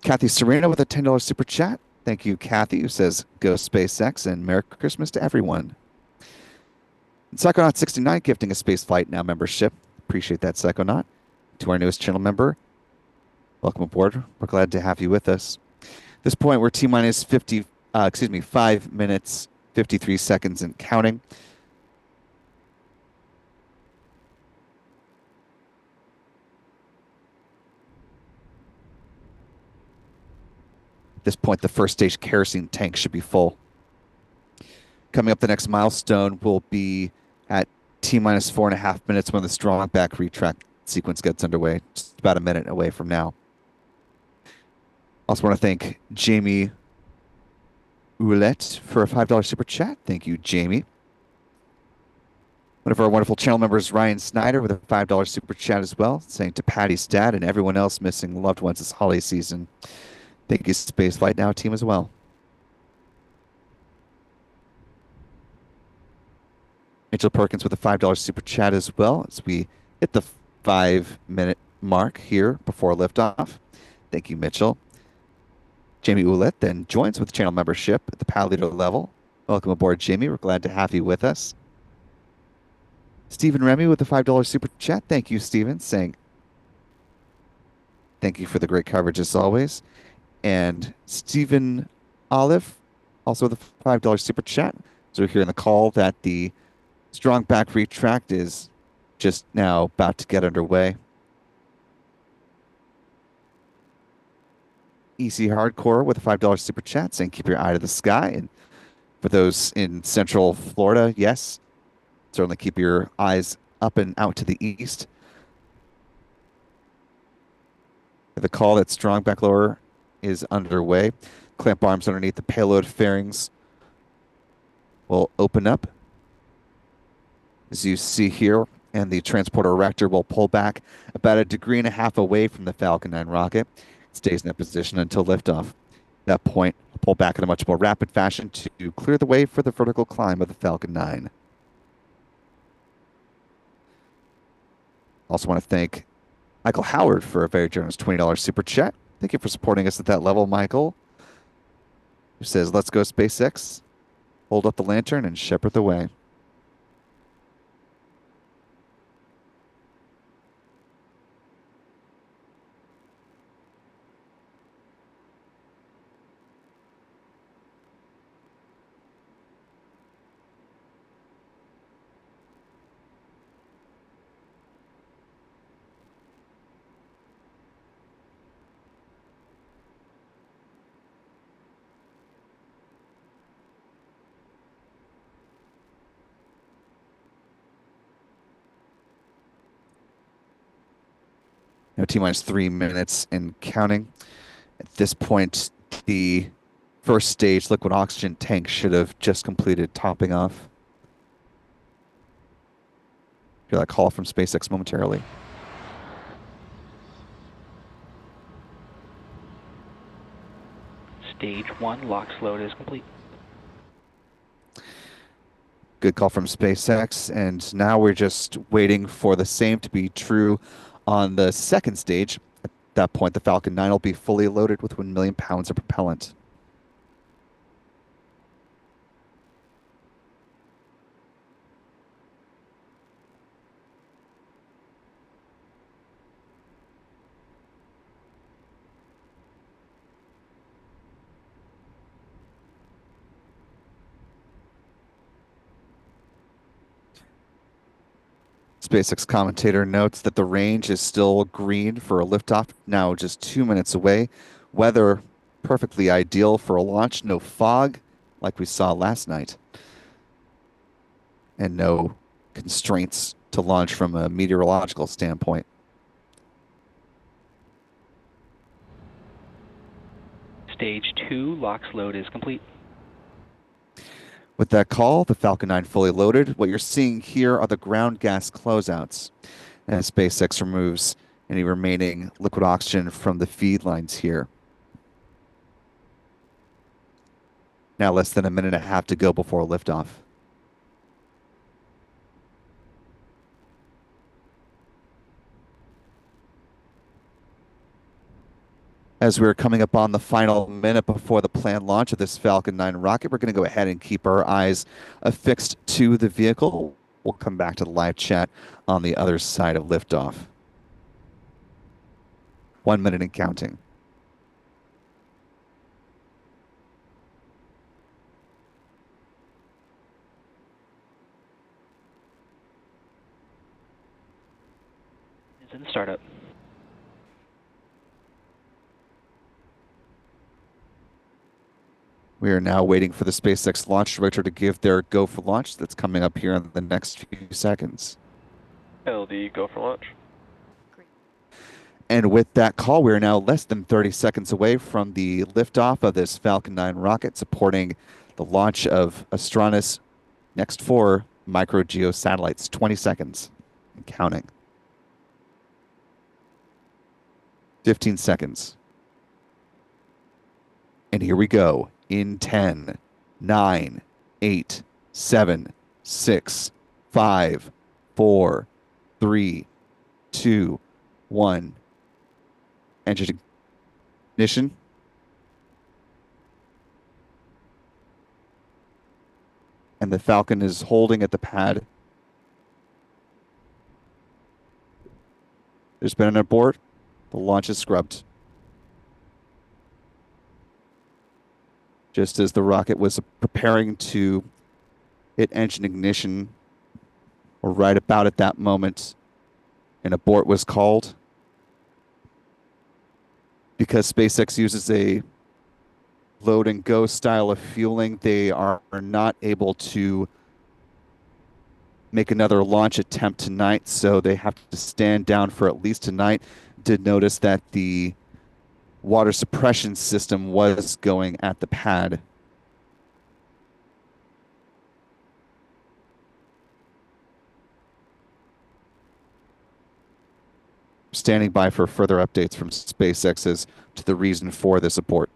Kathy Serena with a $10 super chat. Thank you, Kathy, who says, go SpaceX and Merry Christmas to everyone. And Psychonaut69 gifting a Spaceflight Now membership. Appreciate that, Psychonaut. To our newest channel member, welcome aboard. We're glad to have you with us. At this point, we're T-minus 5 minutes, 53 seconds and counting. At this point, the first stage kerosene tank should be full. Coming up, the next milestone will be at T-minus 4.5 minutes when the strong back retract sequence gets underway. Just about a minute away from now. Also want to thank Jamie Roulette for a $5 super chat. Thank you, Jamie. One of our wonderful channel members, Ryan Snyder, with a $5 super chat as well, saying to Patty's dad and everyone else missing loved ones this holiday season, thank you, Spaceflight Now team as well. Mitchell Perkins with a $5 super chat as well as we hit the 5-minute mark here before liftoff. Thank you, Mitchell. Jamie Ouellette then joins with channel membership at the PAL leader level. Welcome aboard, Jamie. We're glad to have you with us. Stephen Remy with a $5 super chat. Thank you, Stephen, saying thank you for the great coverage as always. And Stephen Olive also with a $5 super chat. So we're hearing the call that the strong back retract is just now about to get underway. EC Hardcore with a $5 super chat saying keep your eye to the sky. And for those in Central Florida, yes, certainly keep your eyes up and out to the east. The call that strong back lower is underway. Clamp arms underneath the payload fairings will open up, as you see here, and the transporter erector will pull back about 1.5 degrees away from the Falcon 9 rocket. It stays in that position until liftoff. At that point, pull back in a much more rapid fashion to clear the way for the vertical climb of the Falcon 9. Also want to thank Michael Howard for a very generous $20 super chat. Thank you for supporting us at that level, Michael. Who says, let's go SpaceX, hold up the lantern, and shepherd the way. Now T-minus 3 minutes and counting. At this point, the first stage liquid oxygen tank should have just completed topping off. Hear that call from SpaceX momentarily. Stage 1 LOX load is complete. Good call from SpaceX, and now we're just waiting for the same to be true on the second stage. At that point, the Falcon 9 will be fully loaded with 1 million pounds of propellant. SpaceX commentator notes that the range is still green for a liftoff, now just 2 minutes away. Weather perfectly ideal for a launch, no fog like we saw last night, and no constraints to launch from a meteorological standpoint. Stage 2 LOX load is complete. With that call, the Falcon 9 fully loaded. What you're seeing here are the ground gas closeouts as SpaceX removes any remaining liquid oxygen from the feed lines here. Now less than a minute and a half to go before liftoff. As we're coming up on the final minute before the planned launch of this Falcon 9 rocket, we're going to go ahead and keep our eyes affixed to the vehicle. We'll come back to the live chat on the other side of liftoff. 1 minute and counting. It's in startup. We are now waiting for the SpaceX launch director to give their go for launch. That's coming up here in the next few seconds. LD, go for launch. And with that call, we are now less than 30 seconds away from the liftoff of this Falcon 9 rocket, supporting the launch of Astranis next 4 MicroGEO satellites. 20 seconds and counting. 15 seconds. And here we go. In 10, 9, 8, 7, 6, 5, 4, 3, 2, 1. Engine ignition. And the Falcon is holding at the pad. There's been an abort. The launch is scrubbed. Just as the rocket was preparing to hit engine ignition, or right about at that moment, an abort was called. Because SpaceX uses a load and go style of fueling, they are not able to make another launch attempt tonight, so they have to stand down for at least tonight. Did notice that the water suppression system was going at the pad. Standing by for further updates from SpaceX as to the reason for this abort.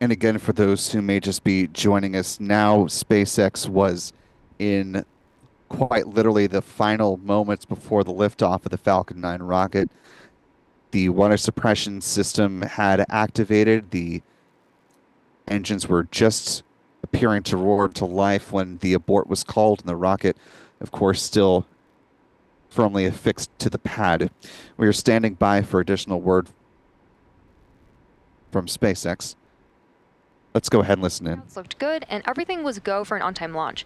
And again, for those who may just be joining us now, SpaceX was in quite literally the final moments before the liftoff of the Falcon 9 rocket. The water suppression system had activated. The engines were just appearing to roar to life when the abort was called, and the rocket, of course, still firmly affixed to the pad. We are standing by for additional word from SpaceX. Let's go ahead and listen in. Looked good, and everything was go for an on-time launch.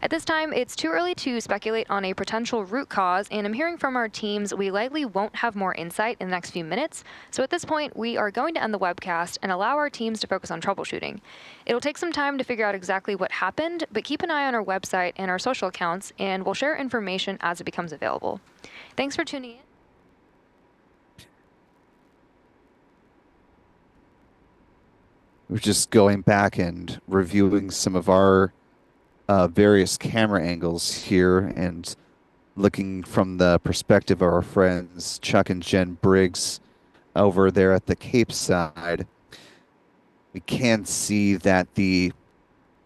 At this time, it's too early to speculate on a potential root cause, and I'm hearing from our teams we likely won't have more insight in the next few minutes. So at this point, we are going to end the webcast and allow our teams to focus on troubleshooting. It'll take some time to figure out exactly what happened, but keep an eye on our website and our social accounts, and we'll share information as it becomes available. Thanks for tuning in. We're just going back and reviewing some of our various camera angles here and looking from the perspective of our friends Chuck and Jen Briggs over there at the Cape side. We can see that the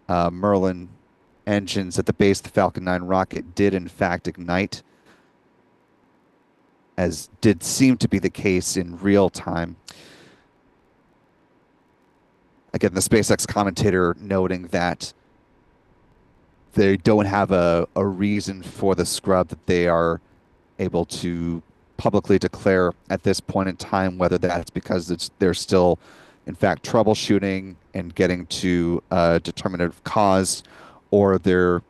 Merlin engines at the base of the Falcon 9 rocket did in fact ignite, as did seem to be the case in real time. Again, the SpaceX commentator noting that they don't have a reason for the scrub that they are able to publicly declare at this point in time, whether that's because they're still, in fact, troubleshooting and getting to a determinative cause, or they're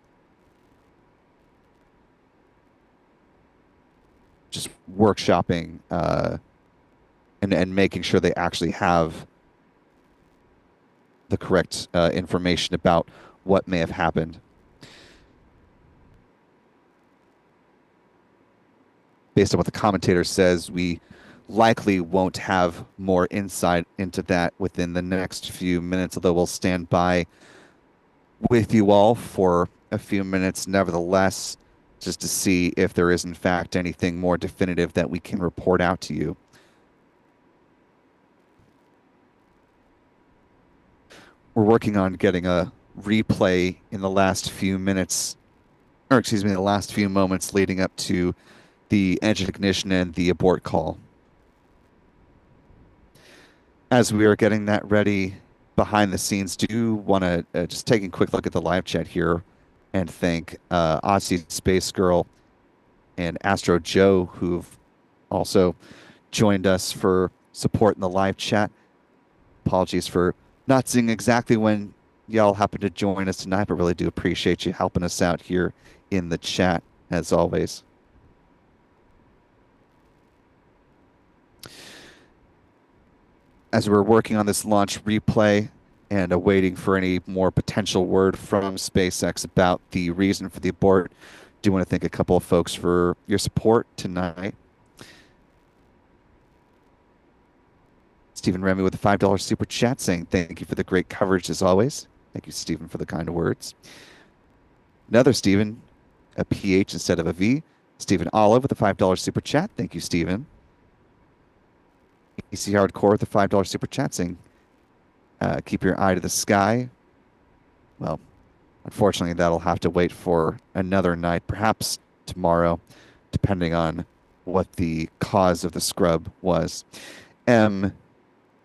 just workshopping and making sure they actually have the correct information about what may have happened. Based on what the commentator says, we likely won't have more insight into that within the next few minutes, although we'll stand by with you all for a few minutes nevertheless, just to see if there is in fact anything more definitive that we can report out to you. We're working on getting a replay in the last few minutes, or excuse me, the last few moments leading up to the engine ignition and the abort call. As we are getting that ready behind the scenes, do want to just take a quick look at the live chat here and thank Aussie Space Girl and Astro Joe, who've also joined us for support in the live chat. Apologies for not seeing exactly when y'all happen to join us tonight, but really do appreciate you helping us out here in the chat, as always. As we're working on this launch replay and awaiting for any more potential word from SpaceX about the reason for the abort, do want to thank a couple of folks for your support tonight. Stephen Remy with a $5 super chat saying thank you for the great coverage as always. Thank you, Stephen, for the kind words. Another Stephen, a PH instead of a V. Stephen Olive with a $5 super chat. Thank you, Stephen. EC Hardcore with a $5 super chat saying, keep your eye to the sky. Well, unfortunately, that'll have to wait for another night, perhaps tomorrow, depending on what the cause of the scrub was. M.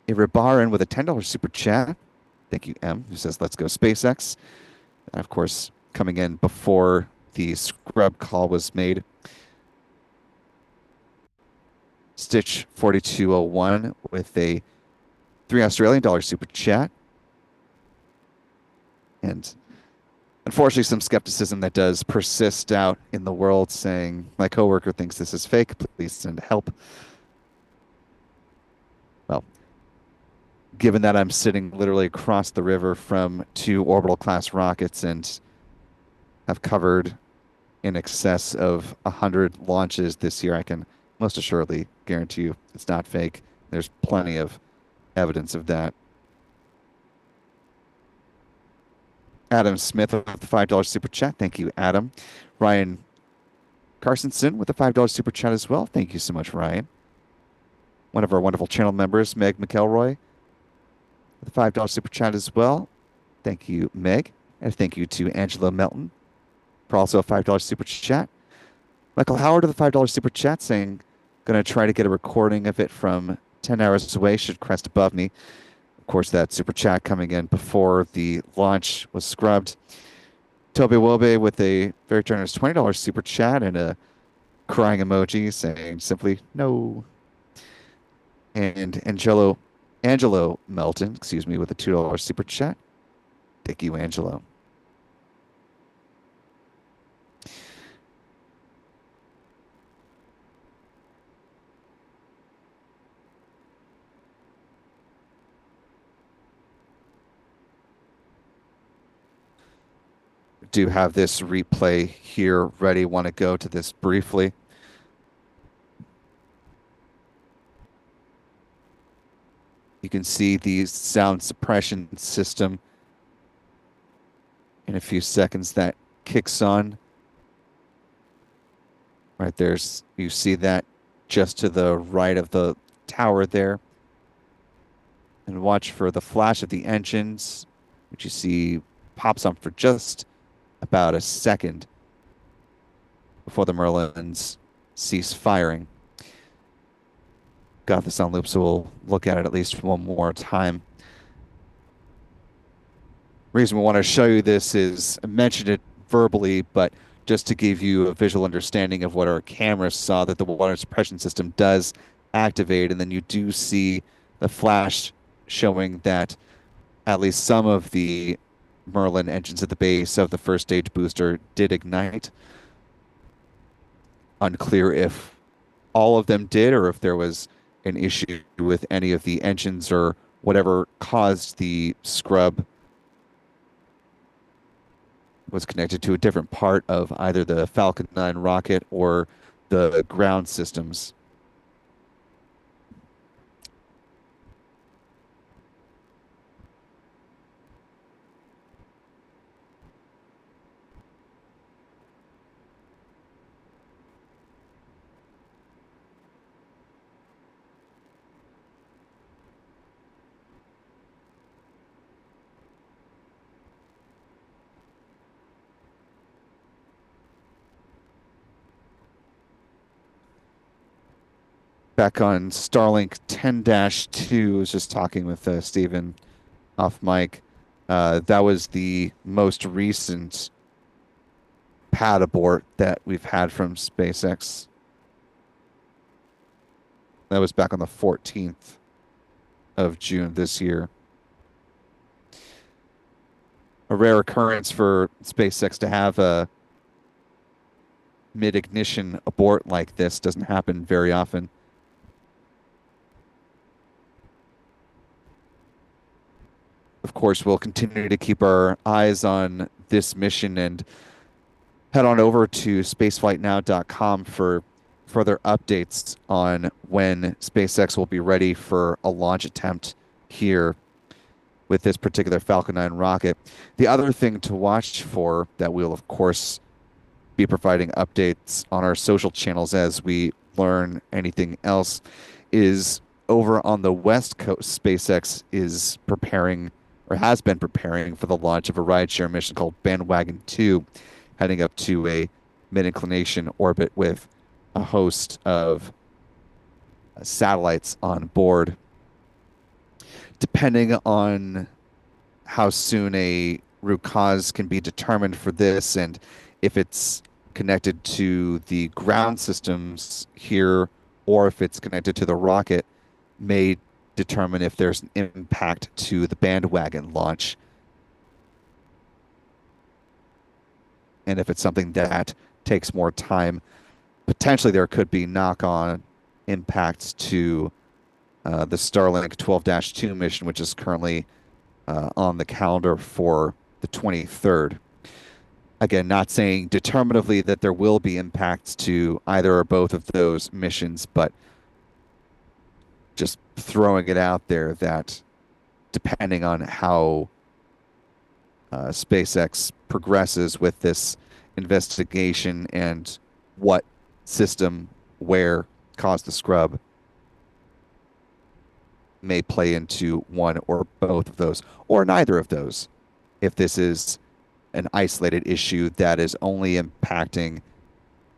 Iribaran with a $10 super chat. Thank you, M, who says, let's go SpaceX. And of course, coming in before the scrub call was made. Stitch 4201 with a $3 Australian super chat. And unfortunately, some skepticism that does persist out in the world saying, my coworker thinks this is fake, please send help. Well, given that I'm sitting literally across the river from 2 orbital class rockets and have covered in excess of 100 launches this year, I can most assuredly guarantee you it's not fake. There's plenty of evidence of that. Adam Smith with the $5 super chat. Thank you, Adam. Ryan Carsonson with the $5 super chat as well. Thank you so much, Ryan. One of our wonderful channel members, Meg McElroy, with a $5 super chat as well. Thank you, Meg. And thank you to Angela Melton for also a $5 super chat. Michael Howard with a $5 super chat saying, going to try to get a recording of it from 10 hours away, should crest above me. Of course, that super chat coming in before the launch was scrubbed. Toby Wobe with a very generous $20 super chat and a crying emoji saying simply no. And Angelo Melton, excuse me, with a $2 super chat. Thank you, Angelo. Do have this replay here ready. Want to go to this briefly. You can see the sound suppression system in a few seconds that kicks on. Right there's, you see that just to the right of the tower there. And watch for the flash of the engines, which you see pops on for just about a second before the Merlins cease firing. Got this on loop, so we'll look at it at least one more time. Reason we want to show you this is, I mentioned it verbally, but just to give you a visual understanding of what our cameras saw, that the water suppression system does activate, and then you do see the flash showing that at least some of the Merlin engines at the base of the first stage booster did ignite. Unclear if all of them did or if there was an issue with any of the engines or whatever caused the scrub was connected to a different part of either the Falcon 9 rocket or the ground systems. Back on Starlink 10-2, I was just talking with Stephen off mic. That was the most recent pad abort that we've had from SpaceX. That was back on the 14th of June this year. A rare occurrence for SpaceX to have a mid-ignition abort like this. Doesn't happen very often. Of course, we'll continue to keep our eyes on this mission and head on over to spaceflightnow.com for further updates on when SpaceX will be ready for a launch attempt here with this particular Falcon 9 rocket. The other thing to watch for that we'll, of course, be providing updates on our social channels as we learn anything else is over on the West Coast. SpaceX is preparing or has been preparing for the launch of a rideshare mission called Bandwagon 2, heading up to a mid-inclination orbit with a host of satellites on board. Depending on how soon a root cause can be determined for this and if it's connected to the ground systems here or if it's connected to the rocket, may determine if there's an impact to the Bandwagon launch. And if it's something that takes more time, potentially there could be knock-on impacts to the Starlink 12-2 mission, which is currently on the calendar for the 23rd. Again, not saying determinatively that there will be impacts to either or both of those missions, but just throwing it out there that depending on how SpaceX progresses with this investigation and what system where caused the scrub may play into one or both of those, or neither of those, if this is an isolated issue that is only impacting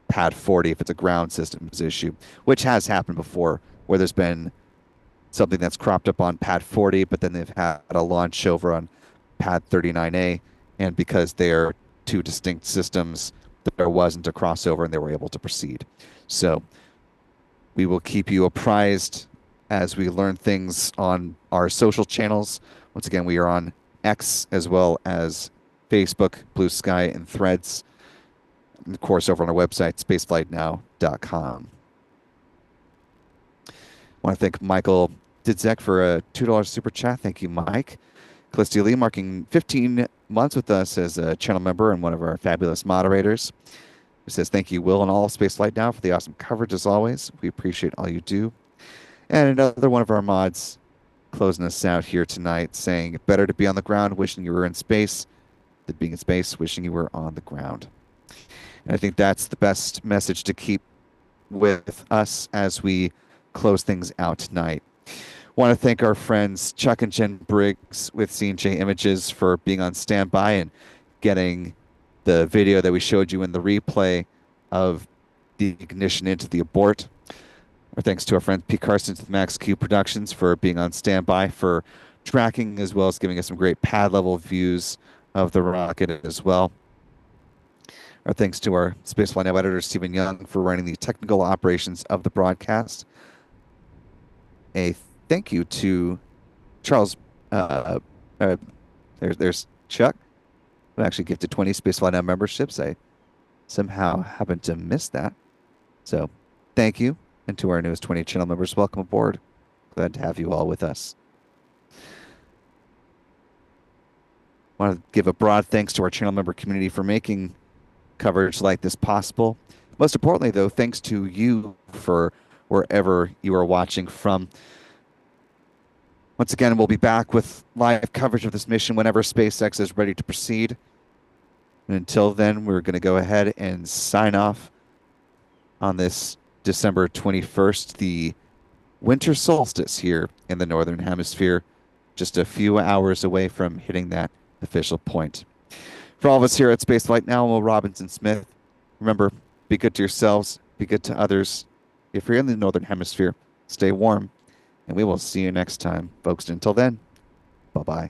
Pad 40 if it's a ground systems issue, which has happened before, where there's been something that's cropped up on Pad 40, but then they've had a launch over on Pad 39A, and because they're two distinct systems, there wasn't a crossover and they were able to proceed. So we will keep you apprised as we learn things on our social channels. Once again, we are on X as well as Facebook, Blue Sky, and Threads. And of course, over on our website, spaceflightnow.com. I want to thank Michael Didzek for a $2 super chat. Thank you, Mike. Callisti Lee marking 15 months with us as a channel member and one of our fabulous moderators. He says, thank you, Will, and all of Spaceflight Now for the awesome coverage as always. We appreciate all you do. And another one of our mods, closing us out here tonight, saying better to be on the ground, wishing you were in space, than being in space, wishing you were on the ground. And I think that's the best message to keep with us as we close things out tonight. Want to thank our friends Chuck and Jen Briggs with C&J Images for being on standby and getting the video that we showed you in the replay of the ignition into the abort. Our thanks to our friend Pete Carson with Max Q Productions for being on standby for tracking, as well as giving us some great pad level views of the rocket as well. Our thanks to our Spaceflight Now editor Stephen Young for running the technical operations of the broadcast. A thank you to Charles. There's Chuck, who actually gifted 20 Spaceflight Now memberships. I somehow happened to miss that. So thank you. And to our newest 20 channel members, welcome aboard. Glad to have you all with us. Want to give a broad thanks to our channel member community for making coverage like this possible. Most importantly, though, thanks to you for wherever you are watching from. Once again, we'll be back with live coverage of this mission whenever SpaceX is ready to proceed. And until then, we're going to go ahead and sign off on this December 21st, the winter solstice here in the Northern Hemisphere, just a few hours away from hitting that official point. For all of us here at Spaceflight Now, I'm Will Robinson Smith. Remember, be good to yourselves, be good to others. If you're in the Northern Hemisphere, stay warm, and we will see you next time. Folks, until then, bye-bye.